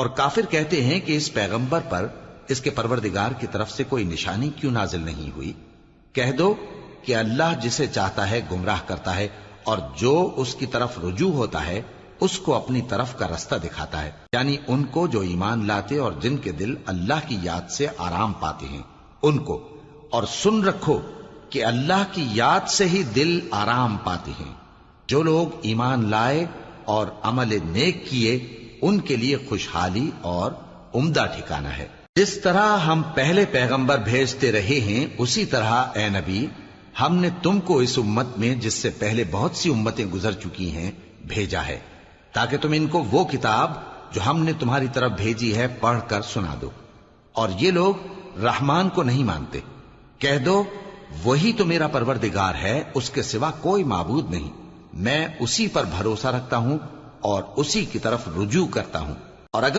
اور کافر کہتے ہیں کہ اس پیغمبر پر اس کے پروردگار کی طرف سے کوئی نشانی کیوں نازل نہیں ہوئی؟ کہہ دو کہ اللہ جسے چاہتا ہے گمراہ کرتا ہے، اور جو اس کی طرف رجوع ہوتا ہے اس کو اپنی طرف کا رستہ دکھاتا ہے، یعنی ان کو جو ایمان لاتے اور جن کے دل اللہ کی یاد سے آرام پاتے ہیں ان کو۔ اور سن رکھو کہ اللہ کی یاد سے ہی دل آرام پاتے ہیں۔ جو لوگ ایمان لائے اور عمل نیک کیے ان کے لیے خوشحالی اور عمدہ ٹھکانہ ہے۔ جس طرح ہم پہلے پیغمبر بھیجتے رہے ہیں اسی طرح اے نبی ہم نے تم کو اس امت میں جس سے پہلے بہت سی امتیں گزر چکی ہیں بھیجا ہے، تاکہ تم ان کو وہ کتاب جو ہم نے تمہاری طرف بھیجی ہے پڑھ کر سنا دو۔ اور یہ لوگ رحمان کو نہیں مانتے۔ کہہ دو وہی تو میرا پروردگار ہے، اس کے سوا کوئی معبود نہیں، میں اسی پر بھروسہ رکھتا ہوں اور اسی کی طرف رجوع کرتا ہوں۔